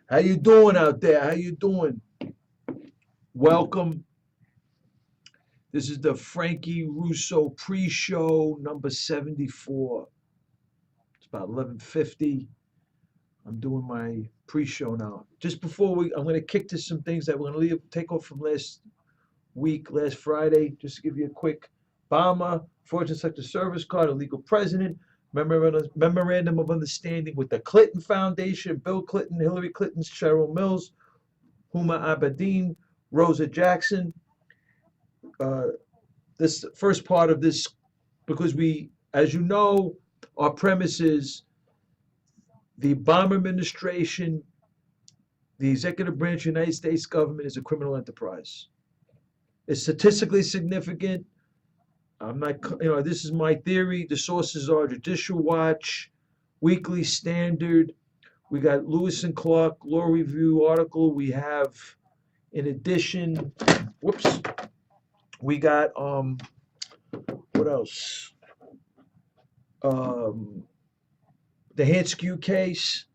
How you doing out there? How you doing? Welcome. This is the Frankie Russo pre-show number 74. It's about 11:50. I'm doing my pre-show now. Just before I'm going to kick to some things that we're going to take off from last week, last Friday. Just to give you a quick Obama, Fortune Sector Service Card, illegal president, memorandum of understanding with the Clinton Foundation, Bill Clinton, Hillary Clinton, Cheryl Mills, Huma Abedin, Rosa Jackson. Uh, this first part of this, because as you know, our premise is the Obama administration, the executive branch of the United States government is a criminal enterprise. It's statistically significant. I'm not, this is my theory. The sources are Judicial Watch, Weekly Standard. We got Lewis and Clark Law Review article. We have, in addition, we got what else? The Hanskew case,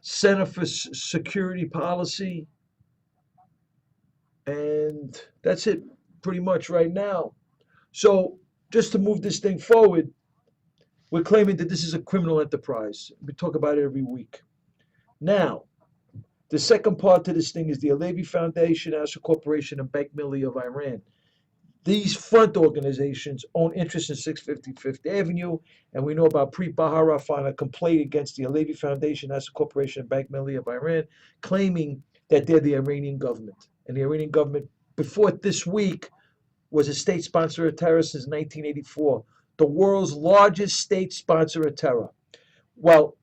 Center for Security Policy, and that's it pretty much right now. So just to move this thing forward, we're claiming that this is a criminal enterprise. We talk about it every week. Now, the second part to this thing is the Alevi Foundation, Asher Corporation, and Bank Milli of Iran. These front organizations own interests in 650 Fifth Avenue, and we know about Preet Bharara filing a complaint against the Alevi Foundation, Asher Corporation, and Bank Milli of Iran, claiming that they're the Iranian government. And the Iranian government, before this week, was a state sponsor of terror since 1984, the world's largest state sponsor of terror. Well,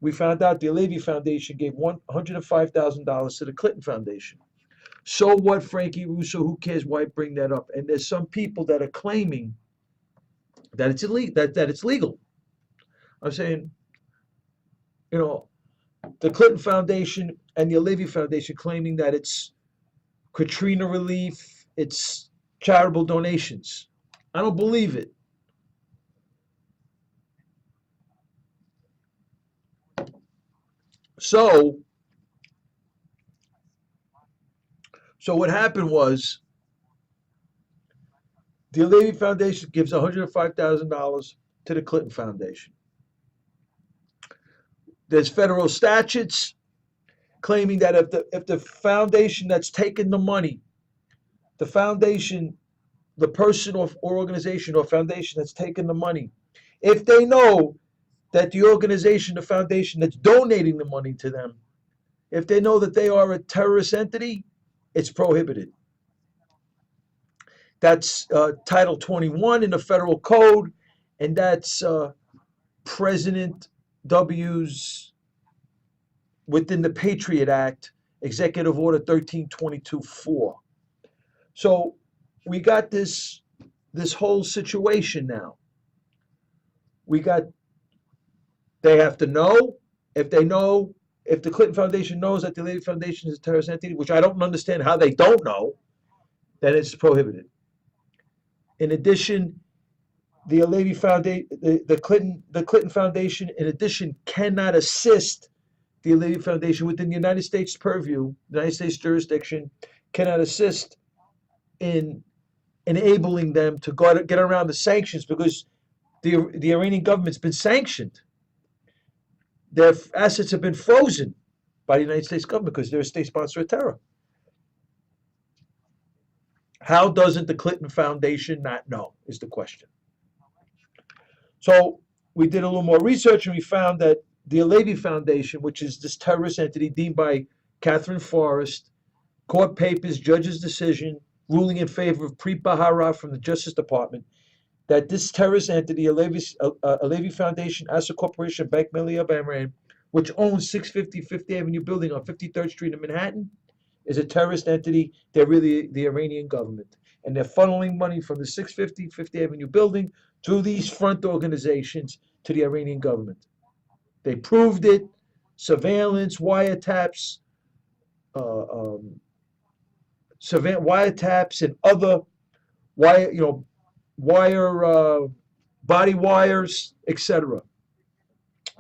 we found out the Alevi Foundation gave $105,000 to the Clinton Foundation. So what, Frankie Russo? Who cares why I bring that up? And there's some people that are claiming that it's illegal. That it's legal. I'm saying, the Clinton Foundation and the Alevi Foundation claiming that it's Katrina relief, it's charitable donations. I don't believe it. So what happened was the Alevi Foundation gives $105,000 to the Clinton Foundation. There's federal statutes claiming that if the foundation that's taken the money, the foundation, the person or organization or foundation that's taken the money, if they know that the organization, the foundation that's donating the money to them, if they know that they are a terrorist entity, it's prohibited. That's Title 21 in the federal code, and that's President W's, within the Patriot Act, Executive Order 1322-4. So we got this whole situation now. They have to know. If the Clinton Foundation knows that the Alevi Foundation is a terrorist entity, which I don't understand how they don't know, then it's prohibited. In addition, the Alevi Foundation, the Clinton Foundation, in addition, cannot assist the Alevi Foundation within the United States purview, United States jurisdiction, cannot assist in enabling them to get around the sanctions, because the Iranian government's been sanctioned. Their assets have been frozen by the United States government because they're a state sponsor of terror. How doesn't the Clinton Foundation not know is the question. So we did a little more research and we found that the Alevi Foundation, which is this terrorist entity deemed by Catherine Forrest, court papers, judge's decision, ruling in favor of Preet Bharara from the Justice Department, that this terrorist entity, Alevi Foundation, Asser Corporation, Bank Milli of Iran, which owns 650 Fifth Avenue building on 53rd Street in Manhattan, is a terrorist entity. They're really the Iranian government. And they're funneling money from the 650 Fifth Avenue building to these front organizations to the Iranian government. They proved it. Surveillance, wiretaps, wiretaps, and other wire, body wires, etc.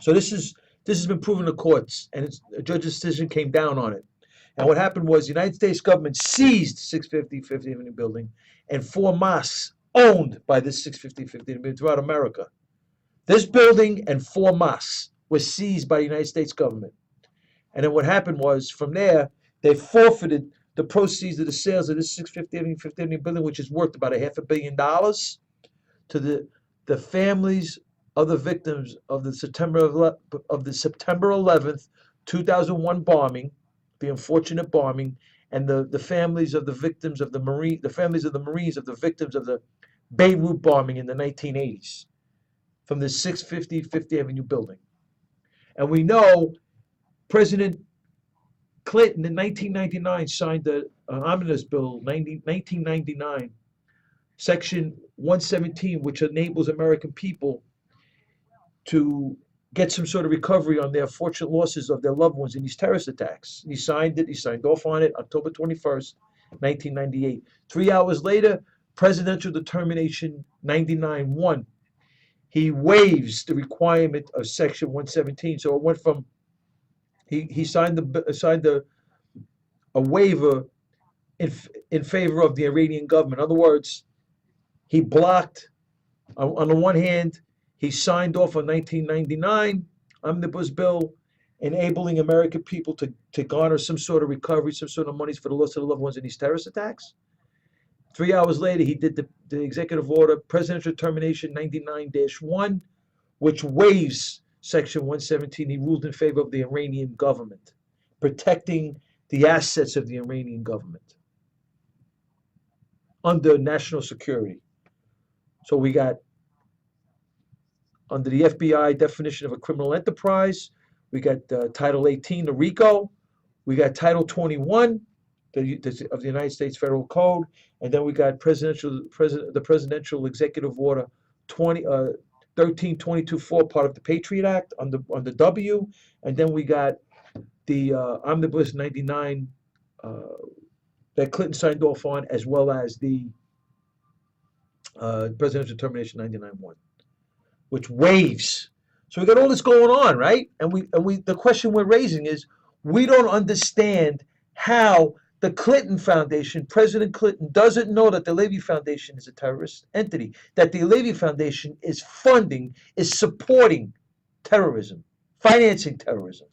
So this is This has been proven to courts, and a judge's decision came down on it. And what happened was the United States government seized 650 Fifth Avenue building and 4 mosques owned by this 650 Fifth Avenue building throughout America. This building and 4 mosques were seized by the United States government. And then what happened was, from there, they forfeited the proceeds of the sales of this 650 Avenue, Fifth Avenue building, which is worth about $500 million, to the families of the victims of the September 11th, 2001 bombing, the unfortunate bombing, and the families of the victims of the Marines, of the victims of the Beirut bombing in the 1980s, from the 650 Fifth Avenue building. And we know President Clinton in 1999 signed an omnibus bill, 1999, Section 117, which enables American people to get some sort of recovery on their unfortunate losses of their loved ones in these terrorist attacks. He signed it. He signed off on it October 21st, 1998. 3 hours later, Presidential Determination 99-1. He waives the requirement of Section 117. So it went from he signed a waiver in favor of the Iranian government. In other words, he blocked. On the one hand, he signed off on 1999 omnibus bill, enabling American people to garner some sort of recovery, some sort of monies for the loss of the loved ones in these terrorist attacks. 3 hours later, he did the executive order, Presidential Determination 99-1, which waives Section 117. He ruled in favor of the Iranian government, protecting the assets of the Iranian government under national security. So we got, under the FBI definition of a criminal enterprise, we got Title 18, the RICO. We got Title 21 of the United States Federal Code, and then we got the Presidential Executive Order 1322-4, part of the Patriot Act on the W, and then we got the Omnibus 99 that Clinton signed off on, as well as the Presidential Determination 99-1, which waives. So we got all this going on, right? And we the question we're raising is, we don't understand how the Clinton Foundation, President Clinton, doesn't know that the Levy Foundation is a terrorist entity, that the Levy Foundation is supporting terrorism, financing terrorism,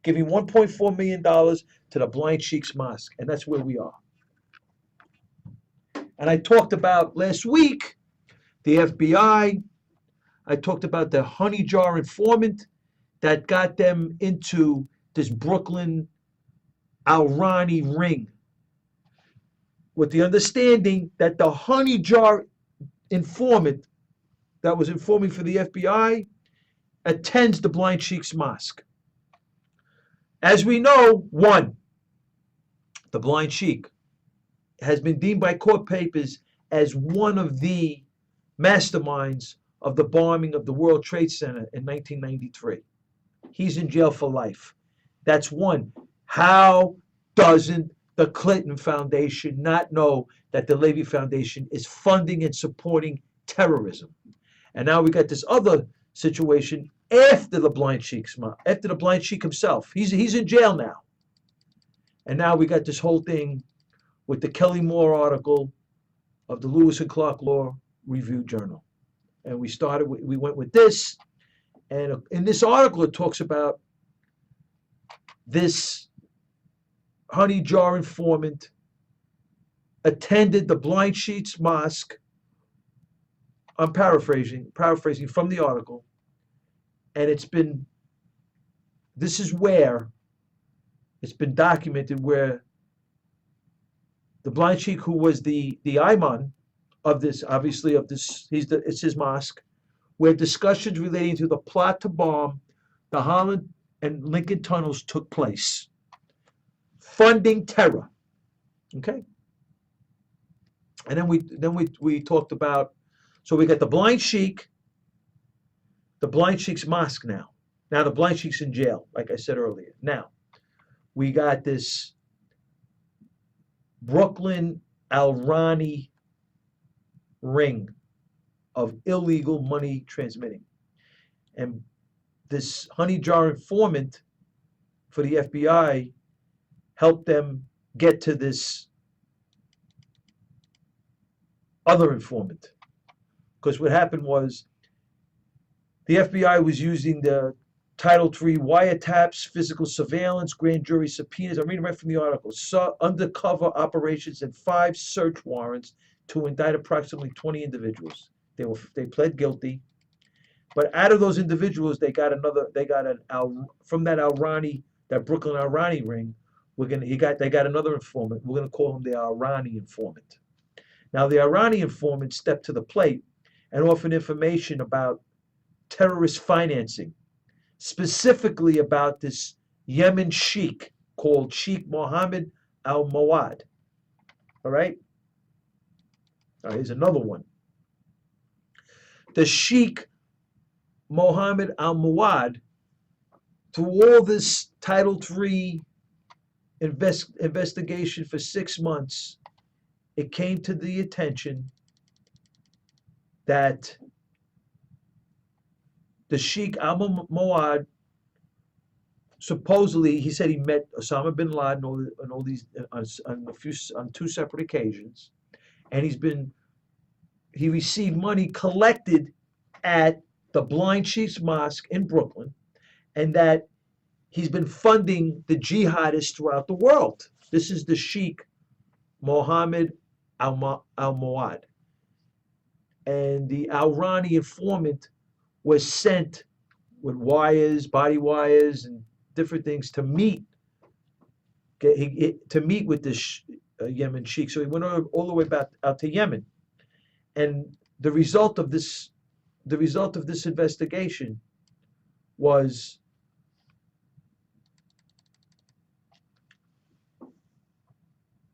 giving $1.4 million to the Blind Sheikh's Mosque, and that's where we are. And I talked about last week the FBI. I talked about the honey jar informant that got them into this Brooklyn Al-Rani ring, with the understanding that the honey jar informant that was informing for the FBI attends the Blind Sheikh's Mosque. As we know, the Blind Sheikh has been deemed by court papers as one of the masterminds of the bombing of the World Trade Center in 1993. He's in jail for life. That's one. How doesn't the Clinton Foundation not know that the Levy Foundation is funding and supporting terrorism? And now we got this other situation after the Blind Sheikh himself. He's in jail now. And now we got this whole thing with the Kelly Moore article of the Lewis and Clark Law Review Journal. And we went with this. And in this article, it talks about this honey jar informant attended the Blind Sheikh's Mosque. I'm paraphrasing from the article. And this is where it's been documented, where the Blind Sheikh, who was the imam of this, obviously it's his mosque, where discussions relating to the plot to bomb the Holland and Lincoln tunnels took place, funding terror. Okay, and then we talked about, so we got the Blind Sheikh, the Blind Sheikh's Mosque now. Now the Blind Sheikh's in jail, like I said earlier. Now we got this Brooklyn Al-Rani ring of illegal money transmitting. And this honey jar informant for the FBI helped them get to this other informant. Because what happened was the FBI was using the Title III wiretaps, physical surveillance, grand jury subpoenas. I'm reading right from the article. Undercover operations and 5 search warrants to indict approximately 20 individuals. They pled guilty, but out of those individuals, they got from that that Brooklyn Al-Rani ring. They got another informant. We're gonna call him the Al-Rani informant. Now the Al-Rani informant stepped to the plate and offered information about terrorist financing, specifically about this Yemen sheikh called Sheikh Mohammed Al-Mawad. All right? Here's another one. The Sheikh Mohammed Al-Mawad, through all this Title III investigation for 6 months, it came to the attention that the Sheikh Al-Mawad, supposedly, he said he met Osama bin Laden on all these on 2 separate occasions, and he received money collected at the Blind Sheik's Mosque in Brooklyn, and that he's been funding the jihadists throughout the world. This is the Sheikh Mohammed Al-Mawad, and the Al-Rani informant was sent with wires, body wires, and different things to meet with this Yemen sheikh. So he went all the way back out to Yemen, and the result of this investigation was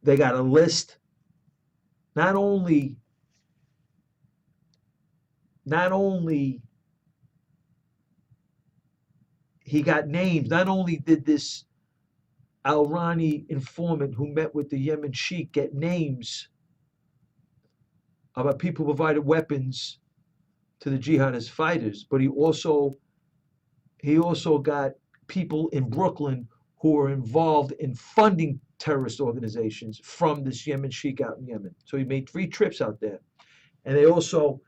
they got a list. Not only he got names. Not only did this Al-Rani informant who met with the Yemen sheikh get names about people who provided weapons to the jihadist fighters, but he also got people in Brooklyn who were involved in funding terrorist organizations from this Yemen sheikh out in Yemen. So he made 3 trips out there. And they also,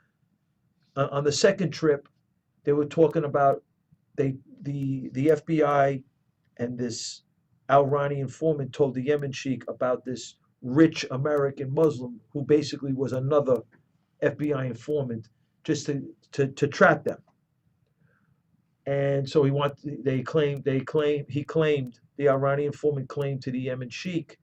on the second trip, they were talking about the FBI and this Al-Rani informant told the Yemen sheikh about this rich American Muslim who basically was another FBI informant just to trap them. And so the Al-Rani informant claimed to the Yemen sheikh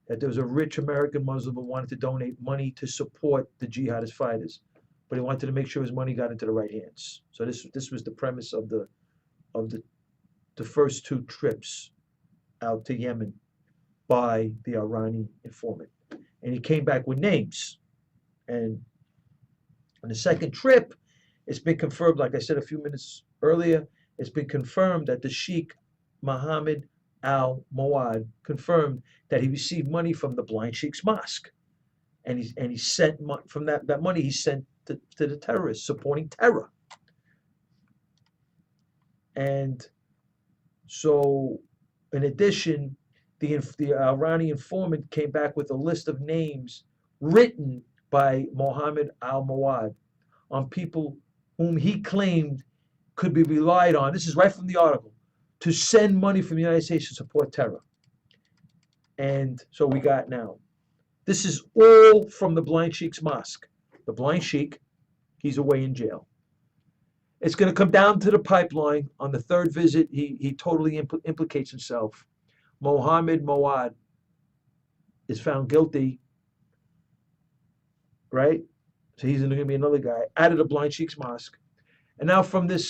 that there was a rich American Muslim who wanted to donate money to support the jihadist fighters, but he wanted to make sure his money got into the right hands. So this was the premise of the first 2 trips out to Yemen by the Al-Rani informant. And he came back with names. And on the second trip, it's been confirmed, like I said a few minutes earlier, it's been confirmed that the Sheikh Mohammed Al-Mawad confirmed that he received money from the Blind Sheikh's Mosque. And he sent from that money he sent to the terrorists, supporting terror. And so, in addition, the Al-Rani informant came back with a list of names written by Mohammed Al-Mawad on people whom he claimed could be relied on. This is right from the article, to send money from the United States to support terror. And so we got now. This is all from the Blind Sheikh's Mosque. The Blind Sheikh, he's away in jail. It's going to come down to the pipeline. On the 3rd visit, he totally implicates himself. Mohammed Mawad is found guilty, right? So he's going to be another guy out of the Blind Sheikh's Mosque. And now from the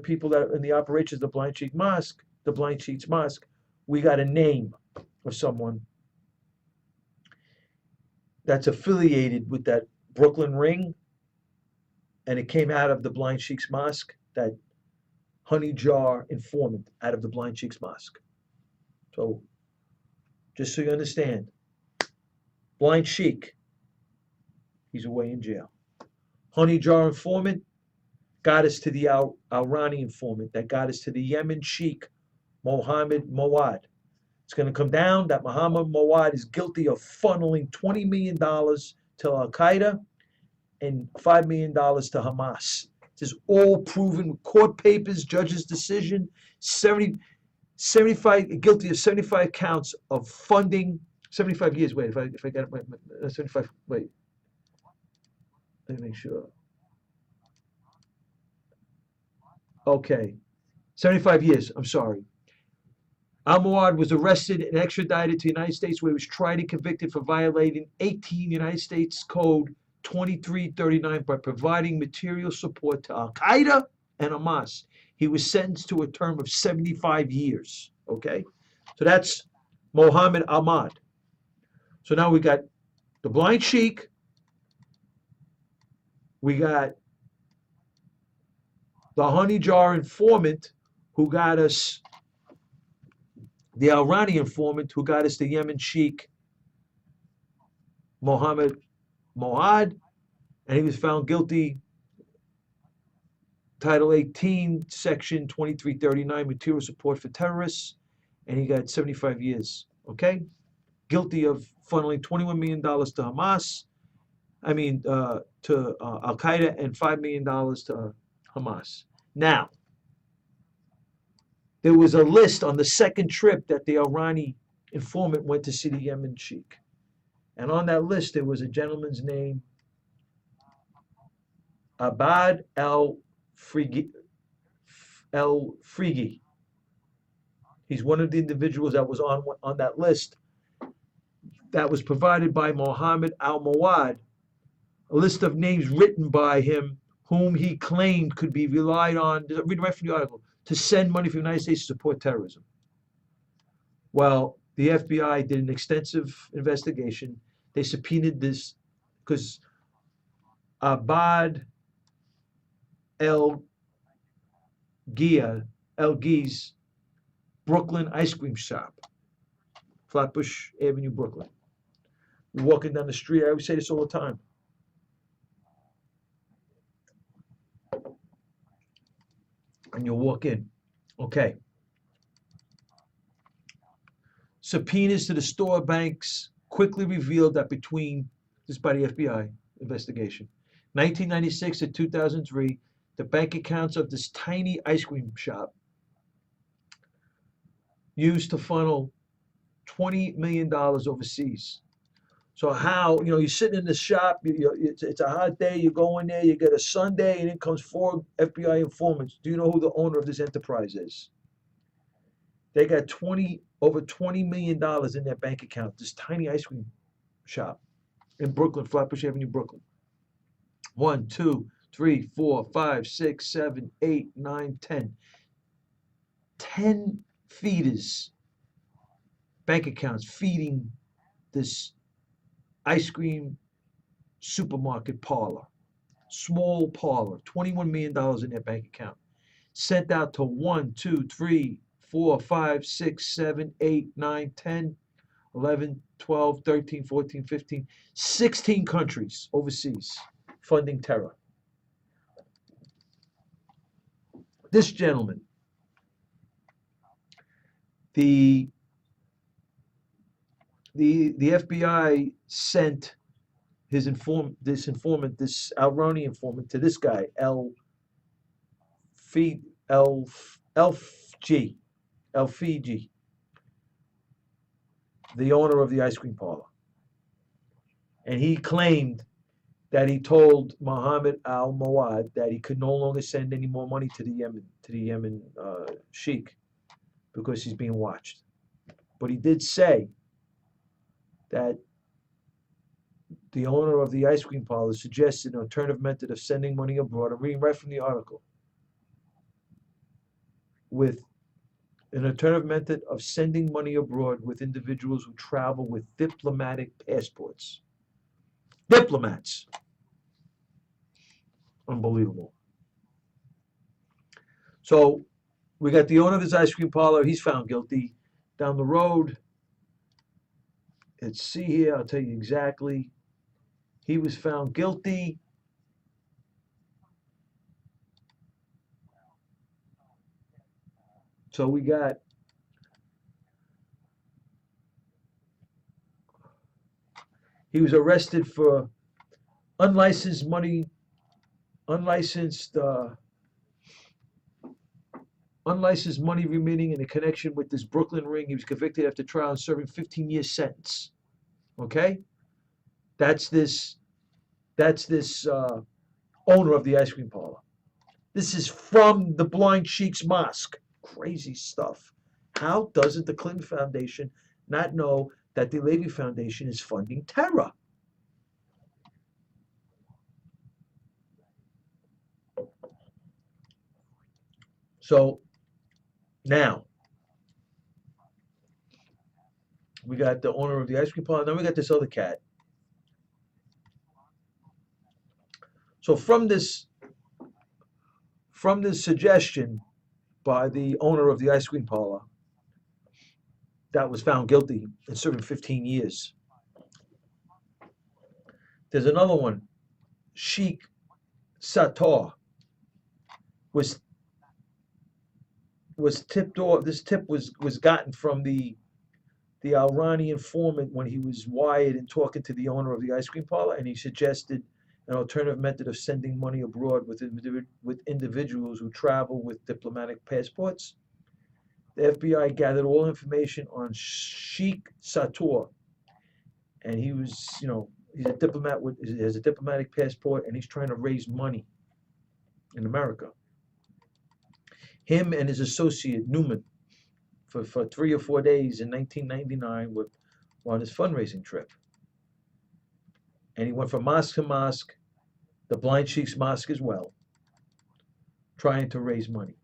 people that are in the operations of the Blind Sheikh's Mosque, we got a name of someone that's affiliated with that Brooklyn ring, and it came out of the Blind Sheikh's Mosque, that honey jar informant out of the Blind Sheikh's Mosque. So, just so you understand, Blind Sheikh, he's away in jail. Honey jar informant, got us to the Iranian informant, that got us to the Yemen sheikh, Mohammed Mawad. It's going to come down that Mohammed Mawad is guilty of funneling $20 million to Al Qaeda and $5 million to Hamas. This is all proven with court papers, judge's decision, 75, guilty of 75 counts of funding, 75 years. Wait, if I got it, 75, wait, let me make sure. Okay, 75 years, I'm sorry. Al-Muad was arrested and extradited to the United States, where he was tried and convicted for violating 18 United States Code 2339 by providing material support to Al-Qaeda and Hamas. He was sentenced to a term of 75 years. Okay? So that's Mohammed Ahmad. So now we got the blind sheik. We got the honey jar informant who got us, the Iranian informant who got us the Yemen sheikh, Mohammed Mohad, and he was found guilty, Title 18, Section 2339, material support for terrorists, and he got 75 years, okay? Guilty of funneling $21 million to Hamas, to Al-Qaeda, and $5 million to Hamas. Now, there was a list on the second trip that the Iranian informant went to see the Yemen sheikh. And on that list, there was a gentleman's name, Abad el-Frigi. He's one of the individuals that was on that list that was provided by Mohammed al-Mawad, a list of names written by him whom he claimed could be relied on, read right from the article, to send money from the United States to support terrorism. Well, the FBI did an extensive investigation. They subpoenaed this because Abad El-Ghi's Brooklyn ice cream shop, Flatbush Avenue, Brooklyn. You're walking down the street, I always say this all the time. And you'll walk in. Okay. Subpoenas to the store banks quickly revealed that between, this is by the FBI investigation, 1996 to 2003, the bank accounts of this tiny ice cream shop used to funnel $20 million overseas. So how, you're sitting in the shop, it's a hot day, you go in there, you get a sundae, and in comes 4 FBI informants. Do you know who the owner of this enterprise is? They got over $20 million in their bank account, this tiny ice cream shop in Brooklyn, Flatbush Avenue, Brooklyn. 1, 2, 3, 4, 5, 6, 7, 8, 9, 10. 10 feeders, bank accounts feeding this ice cream supermarket parlor, small parlor, $21 million in their bank account. Sent out to 1, 2, 3, 4, 5, 6, 7, 8, 9, 10, 11, 12, 13, 14, 15, 16 countries overseas funding terror. This gentleman, the FBI sent this informant, this Iranian informant, to this guy, El-Fiji, the owner of the ice cream parlor. And he claimed that he told Mohammed al-Mawad that he could no longer send any more money to the Yemen sheikh because he's being watched. But he did say that the owner of the ice cream parlor suggested an alternative method of sending money abroad. I'm reading right from the article. With an alternative method of sending money abroad with individuals who travel with diplomatic passports. Diplomats. Unbelievable. So we got the owner of this ice cream parlor. He's found guilty. Down the road, let's see here, I'll tell you exactly. He was found guilty So we got he was arrested for unlicensed money, unlicensed unlicensed money remitting in a connection with this Brooklyn ring. He was convicted after trial and serving 15 years sentence. Okay, that's this that's this owner of the ice cream parlor. This is from the Blind Sheik's Mosque. Crazy stuff. How doesn't the Clinton Foundation not know that the Levy Foundation is funding terror? So now we got the owner of the ice cream parlor. Then we got this other cat. So from this suggestion by the owner of the ice cream parlor that was found guilty and serving 15 years. There's another one. Sheikh Sator was tipped off. This tip was gotten from the Iranian informant when he was wired and talking to the owner of the ice cream parlor, and he suggested an alternative method of sending money abroad with individuals who travel with diplomatic passports. The FBI gathered all information on Sheikh Sator, and he was, he's a diplomat he has a diplomatic passport, and he's trying to raise money in America. Him and his associate Newman, for 3 or 4 days in 1999, were on his fundraising trip, and he went from mosque to mosque, the Blind Sheik's Mosque as well, trying to raise money.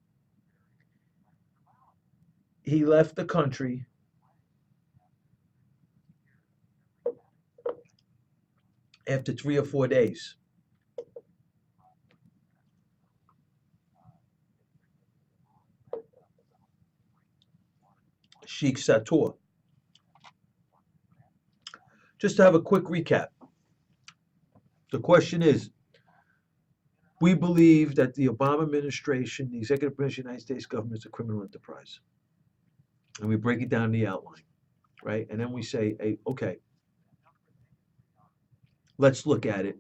He left the country after 3 or 4 days. Sheikh Sator. Just to have a quick recap, the question is, we believe that the Obama administration, the executive branch of the United States government, is a criminal enterprise. And we break it down in the outline, right? And then we say, hey, okay, let's look at it.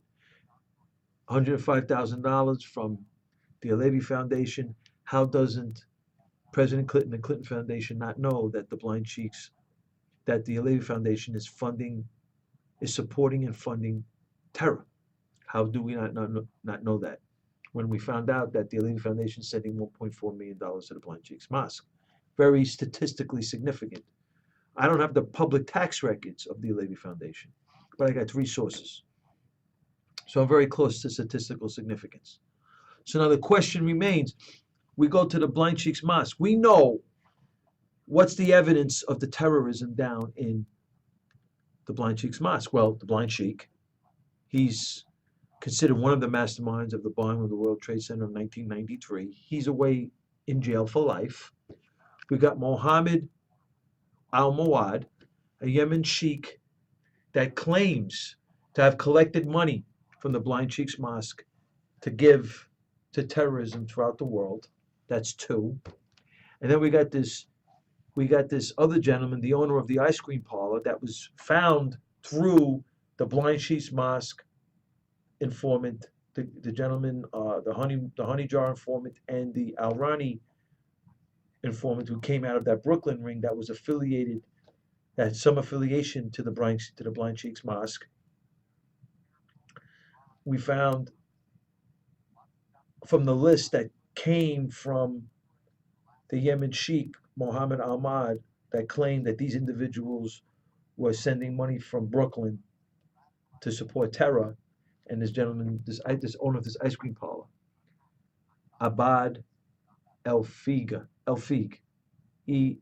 $105,000 from the Levy Foundation. How doesn't President Clinton and Clinton Foundation not know that the Blind Sheiks, that the Levy Foundation is supporting and funding terror? How do we not know that? When we found out that the Levy Foundation is sending $1.4 million to the Blind Sheiks Mosque. Very statistically significant. I don't have the public tax records of the Levy Foundation, but I got 3 sources. So I'm very close to statistical significance. So now the question remains, we go to the Blind Sheiks Mosque. We know what's the evidence of the terrorism down in the Blind Sheiks Mosque. Well, the Blind Sheik, he's considered one of the masterminds of the bombing of the World Trade Center of 1993. He's away in jail for life. We got Mohammed al-Mawad, a Yemen sheik that claims to have collected money from the Blind Sheiks Mosque to give to terrorism throughout the world. That's 2. And then we got this other gentleman, the owner of the ice cream parlor, that was found through the Blind Sheiks Mosque informant, the gentleman, the honey jar informant, and the Al-Rani informant who came out of that Brooklyn ring that was affiliated, that had some affiliation to the Blind Sheiks Mosque. We found from the list that came from the Yemen Sheikh, Mohammed Ahmad, that claimed that these individuals were sending money from Brooklyn to support terror, and this gentleman, this owner of this ice cream parlor, Abad Elfeeg, Elfgeeh, and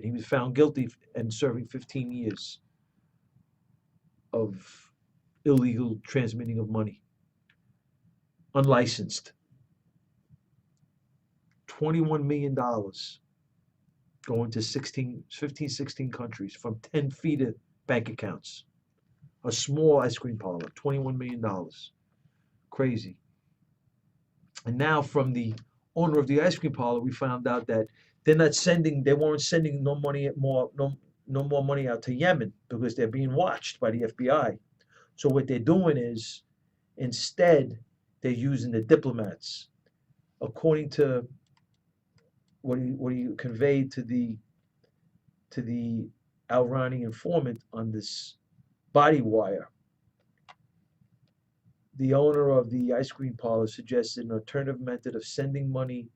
he was found guilty and serving 15 years of illegal transmitting of money, unlicensed. $21 million going to 15, 16 countries from 10 feeder bank accounts. A small ice cream parlor, $21 million. Crazy. And now from the owner of the ice cream parlor, we found out that they weren't sending no more money out to Yemen because they're being watched by the FBI. So what they're doing is instead they're using the diplomats, according to what he conveyed to the Al-Rani informant on this body wire. The owner of the ice cream parlor suggested an alternative method of sending money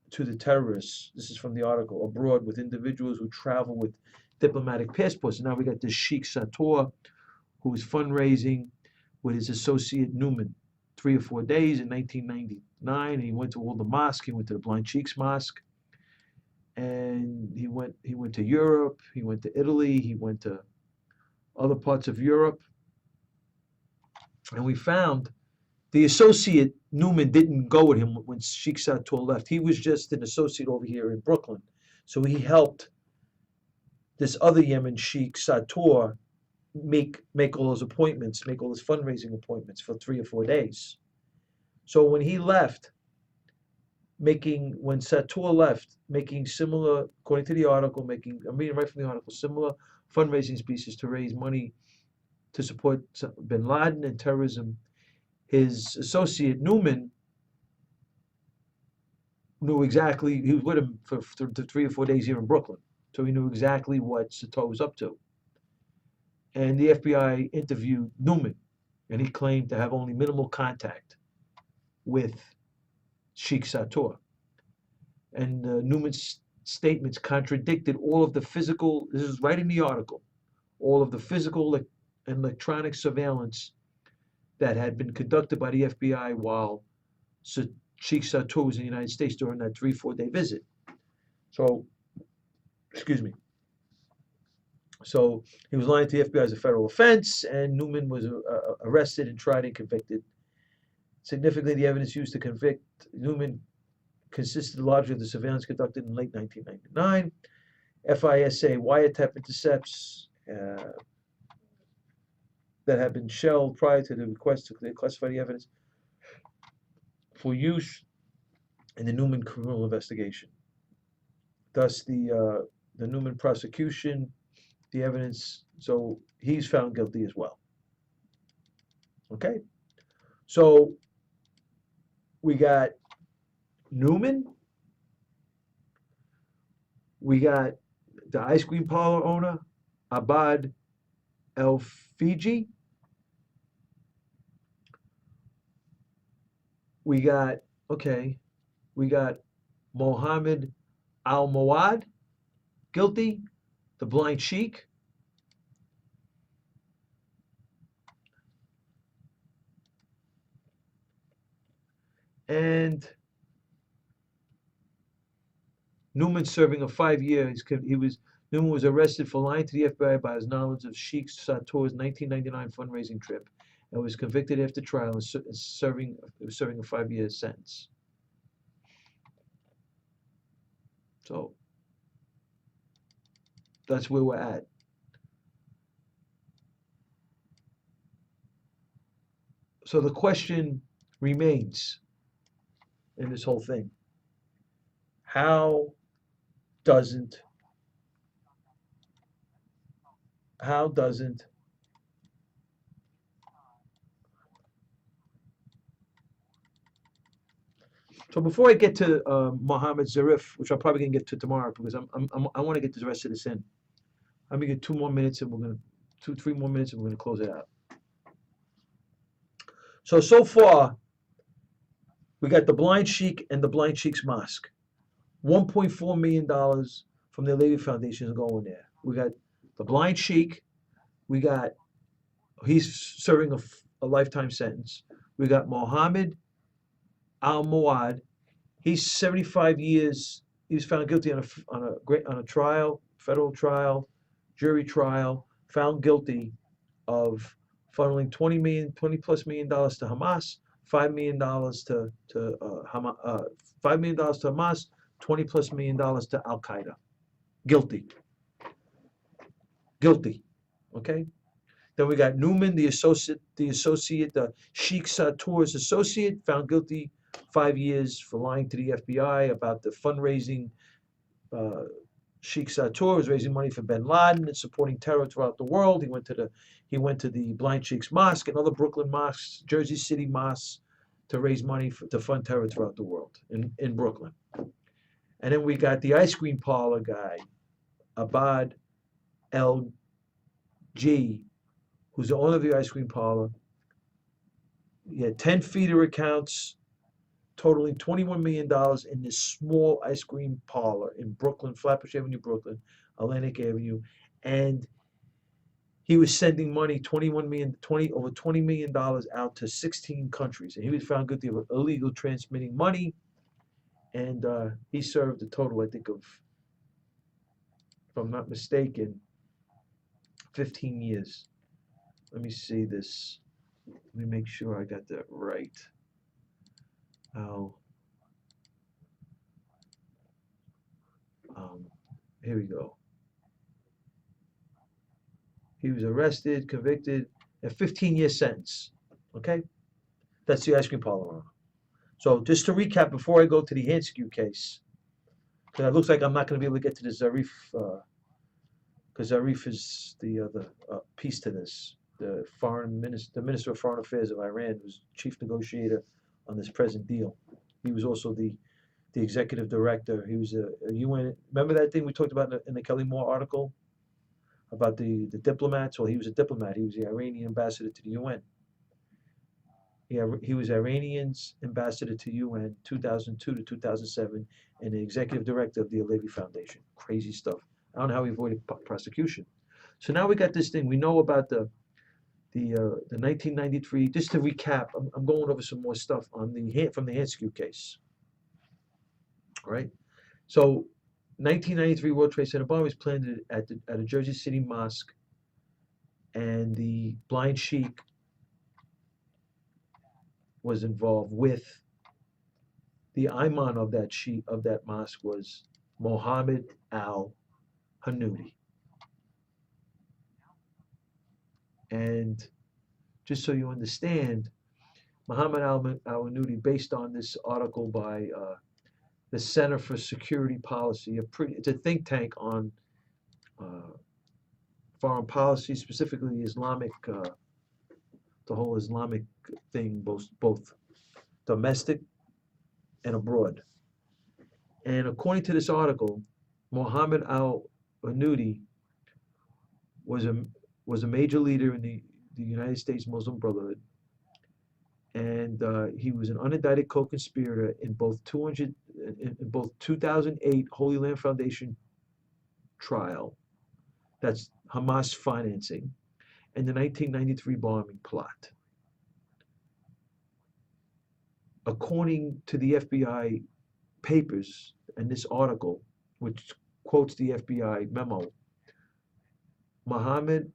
to the terrorists. This is from the article abroad with individuals who travel with diplomatic passports. And now we got this Sheikh Sator who was fundraising with his associate Newman 3 or 4 days in 1999. And he went to all the mosques. He went to the Blind Cheeks Mosque, and he went to Europe. He went to Italy. He went to other parts of Europe. And we found the associate Newman didn't go with him when Sheikh Sator left. He was just an associate over here in Brooklyn. So he helped this other Yemen Sheikh Sator make all those appointments, make all those fundraising appointments for 3 or 4 days. So when he left, when Sator left, making similar, according to the article, I'm reading right from the article, similar fundraising speeches to raise money to support bin Laden and terrorism. His associate Newman knew exactly, he was with him for 3 or 4 days here in Brooklyn, so he knew exactly what Sator was up to. And the FBI interviewed Newman, and he claimed to have only minimal contact with Sheikh Sator. And Newman's statements contradicted all of the physical, this is right in the article, all of the physical and electronic surveillance that had been conducted by the FBI while Sheikh Sator was in the United States during that 3 or 4 day visit. So, excuse me. So he was lying to the FBI as a federal offense, and Newman was arrested and tried and convicted. Significantly, the evidence used to convict Newman consisted largely of the surveillance conducted in late 1999, FISA wiretap intercepts that had been shelved prior to the request to classify the evidence for use in the Newman criminal investigation. Thus, the Newman prosecution, the evidence, so he's found guilty as well. Okay, so we got Newman, we got the ice cream parlor owner, Abad El Fiji. We got Mohammed Al Mawad, guilty, the blind sheik. And Newman serving a 5 years. Newman was arrested for lying to the FBI about his knowledge of Sheikh Sator's 1999 fundraising trip and was convicted after trial and serving a 5 year sentence. So that's where we're at. So the question remains in this whole thing. How doesn't so before I get to Mohammed Zarif, which I'm probably gonna get to tomorrow because I want to get the rest of this in. I'm gonna get 2 more minutes and we're gonna 3 more minutes and we're gonna close it out. So far we got the Blind Sheik and the Blind Sheik's Mosque. $1.4 million from the Levy Foundation is going there. We got the Blind Sheik. He's serving a lifetime sentence. We got Mohammed Al Mawad. He's 75 years. He was found guilty on a trial, federal trial, jury trial. Found guilty of funneling $20 plus million to Hamas, $5 million to Hamas, $20 plus million to Al Qaeda. Guilty. Okay. Then we got Newman, the Sheikh Sator's associate, found guilty 5 years for lying to the FBI about the fundraising. Sheikh Satur was raising money for bin Laden and supporting terror throughout the world. He went to the Blind Sheikh's Mosque and other Brooklyn mosques, Jersey City mosques, to raise money to fund terror throughout the world in Brooklyn. And then we got the ice cream parlor guy, Abad LG, who's the owner of the ice cream parlor. He had 10 feeder accounts totaling $21 million in this small ice cream parlor in Brooklyn, Flatbush Avenue, Brooklyn, Atlantic Avenue. And he was sending money, over $20 million out to 16 countries. And he was found guilty of illegal transmitting money. And he served a total, I think, of, if I'm not mistaken, 15 years. Let me see this. Let me make sure I got that right. Here we go. He was arrested, convicted, a 15-year sentence. Okay? That's the ice cream parlor owner. So just to recap before I go to the Hanskew case, because it looks like I'm not going to be able to get to the Zarif, because Zarif is the other piece to this. The Minister of Foreign Affairs of Iran, who's chief negotiator on this present deal. He was also the executive director. He was a UN. Remember that thing we talked about in the Kelly Moore article about the diplomats? Well, he was a diplomat. He was the Iranian ambassador to the UN. He was Iranian's ambassador to UN 2002 to 2007 and the executive director of the Alevi Foundation. Crazy stuff. I don't know how he avoided prosecution. So now we got this thing. We know about the 1993. Just to recap, I'm going over some more stuff from the Hanskew case. All right. So 1993 World Trade Center bomb was planned at a Jersey City mosque, and the Blind Sheikh was involved with the imam of that mosque was Mohammed al-Hanoudi. And just so you understand, Mohammed al-Hanoudi, based on this article by the Center for Security Policy, it's a think tank on foreign policy, specifically Islamic, the whole Islamic thing, both domestic and abroad. And according to this article, Mohammed al-Hanoudi was a major leader in the United States Muslim Brotherhood, and he was an unindicted co-conspirator in both 2008 Holy Land Foundation trial, that's Hamas financing, and the 1993 bombing plot. According to the FBI papers and this article, which quotes the FBI memo, Mohammed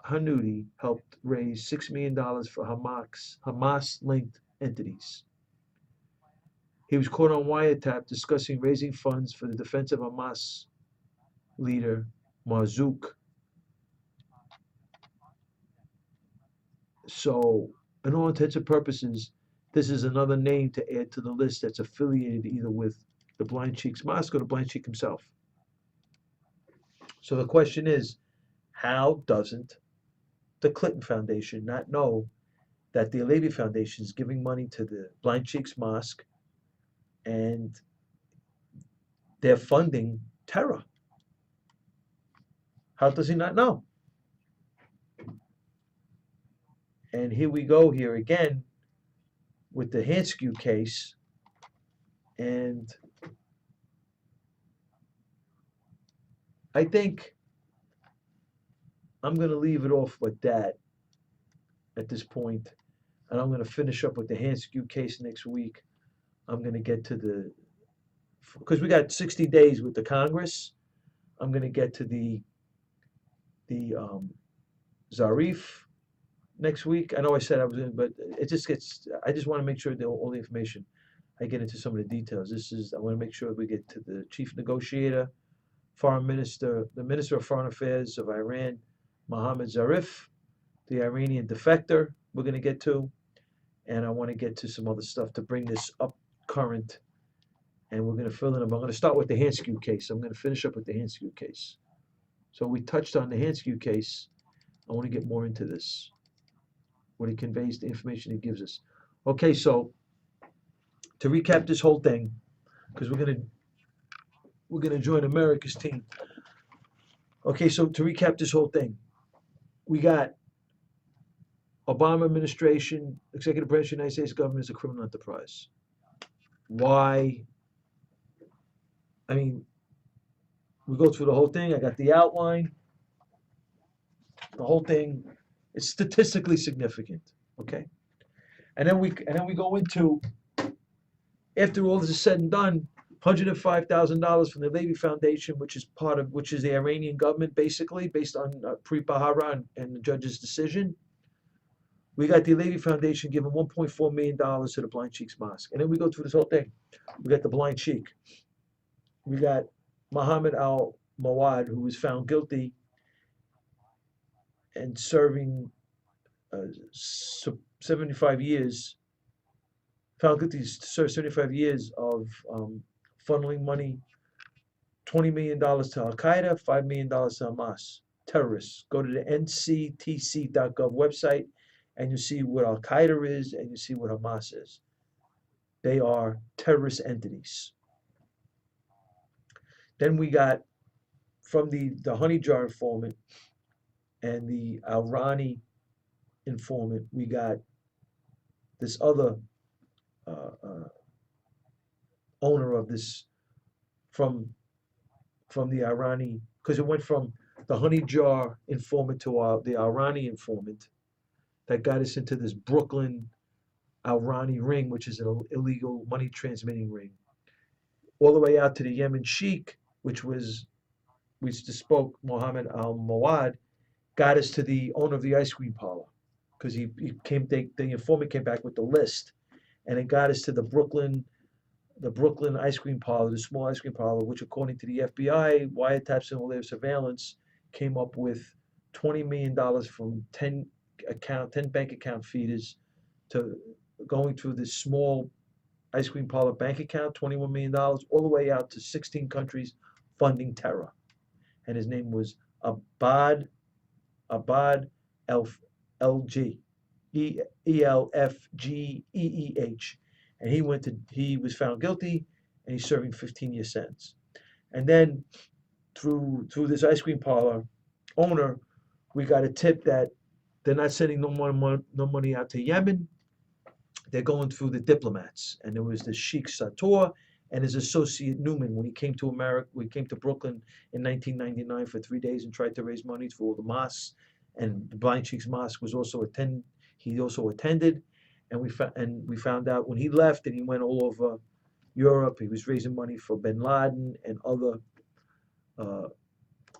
Hanoudi helped raise $6 million for Hamas-linked entities. He was caught on wiretap discussing raising funds for the defense of Hamas leader Marzouk. So, in all intents and purposes, this is another name to add to the list that's affiliated either with the Blind Sheikh's Mosque or the Blind Sheikh himself. So the question is, how doesn't the Clinton Foundation not know that the Alevi Foundation is giving money to the Blind Sheikh's Mosque and they're funding terror? How does he not know? And here we go here again with the Hanskew case, and I think I'm going to leave it off with that at this point, and I'm going to finish up with the Hanskew case next week. I'm going to get to because we got 60 days with the Congress. I'm going to get to the Zarif next week. I know I said I was in, but it just gets. I just want to make sure that all the information. I get into some of the details. I want to make sure we get to the chief negotiator, foreign minister, the Minister of Foreign Affairs of Iran, Mohammad Zarif, the Iranian defector. We're going to get to, and I want to get to some other stuff to bring this up current. And we're going to fill in them. I'm going to start with the Hanskew case. I'm going to finish up with the Hanskew case. So we touched on the Hanskew case. I want to get more into this, what it conveys, the information it gives us. Okay, so to recap this whole thing, because we're gonna join America's team. Okay, so to recap this whole thing, we got Obama administration, executive branch of the United States government is a criminal enterprise. Why? I mean, we go through the whole thing. I got the outline. The whole thing is statistically significant. Okay, and then we go into, after all this is said and done, $105,000 from the Levy Foundation, which is the Iranian government, basically based on Preet Bharara and the judge's decision. We got the Levy Foundation giving $1.4 million to the Blind Sheik's Mosque, and then we go through this whole thing. We got the Blind Sheik. We got Mohammed Al Mawad, who was found guilty and serving 75 years. Found guilty to serve 75 years of funneling money, $20 million to Al Qaeda, $5 million to Hamas, terrorists. Go to the nctc.gov website and you see what Al Qaeda is and you see what Hamas is. They are terrorist entities. Then we got from the honey jar informant and the Irani informant, we got this other owner of this from the Irani, because it went from the honey jar informant to the Irani informant that got us into this Brooklyn Irani ring, which is an illegal money transmitting ring, all the way out to the Yemen Sheikh, which was, we just spoke, Mohammed Al Mawad, got us to the owner of the ice cream parlor, because the informant came back with the list, and it got us to the Brooklyn ice cream parlor, the small ice cream parlor, which according to the FBI, wiretaps and all their surveillance, came up with $20 million from 10 bank account feeders to going through this small ice cream parlor bank account, $21 million, all the way out to 16 countries funding terror. And his name was Abad LG, ELFGEEH. And he was found guilty and he's serving 15-year sentence. And then through this ice cream parlor owner, we got a tip that they're not sending no money out to Yemen. They're going through the diplomats. And there was the Sheikh Sator and his associate Newman when he came to Brooklyn in 1999 for 3 days and tried to raise money for all the mosques. And the Blind Sheik's Mosque was also he also attended. And we found out when he left and he went all over Europe, he was raising money for bin Laden and other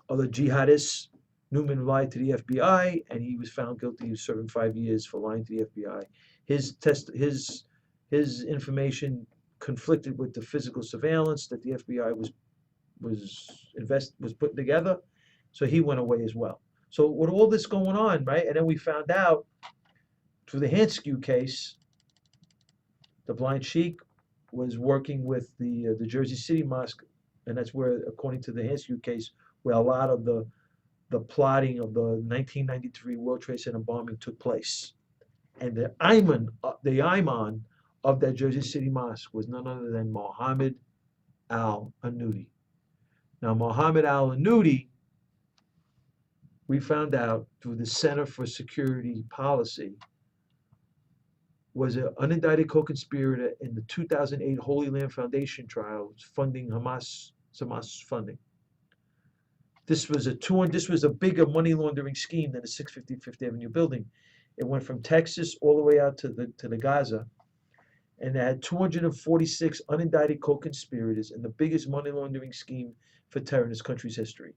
jihadists. Newman lied to the FBI and he was found guilty. He was serving 5 years for lying to the FBI. His information conflicted with the physical surveillance that the FBI was putting together, so he went away as well. So with all this going on, right, and then we found out through the Hanskew case, the Blind Sheik was working with the Jersey City Mosque, and that's where, according to the Hanskew case, where a lot of the plotting of the 1993 World Trade Center bombing took place. And the imam of that Jersey City Mosque was none other than Mohammed Al-Anudi. Now, Mohammed Al-Anudi, we found out through the Center for Security Policy, was an unindicted co-conspirator in the 2008 Holy Land Foundation trial, funding Hamas funding. This was a bigger money laundering scheme than the 650 Fifth Avenue building. It went from Texas all the way out to the Gaza, and they had 246 unindicted co-conspirators in the biggest money laundering scheme for terror in this country's history.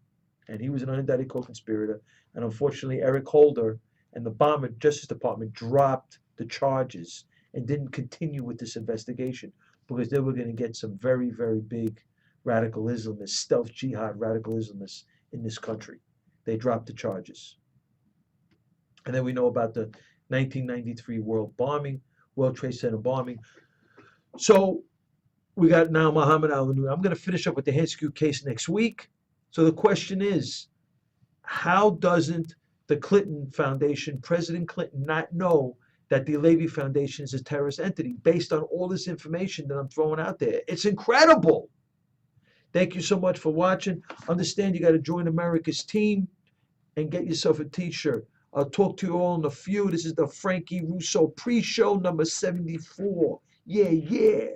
And he was an unindicted co-conspirator. And unfortunately, Eric Holder and the Justice Department dropped the charges and didn't continue with this investigation because they were going to get some very, very big radical Islamists, stealth jihad radical Islamists in this country. They dropped the charges. And then we know about the 1993 world bombing, World Trade Center bombing. So we got now Muhammad Ali. I'm going to finish up with the Hanscue case next week. So the question is, how doesn't the Clinton Foundation, President Clinton, not know that the Levy Foundation is a terrorist entity based on all this information that I'm throwing out there? It's incredible. Thank you so much for watching. Understand you got to join America's team and get yourself a t-shirt. I'll talk to you all in a few. This is the Frankie Russo pre-show number 74. Yeah, yeah.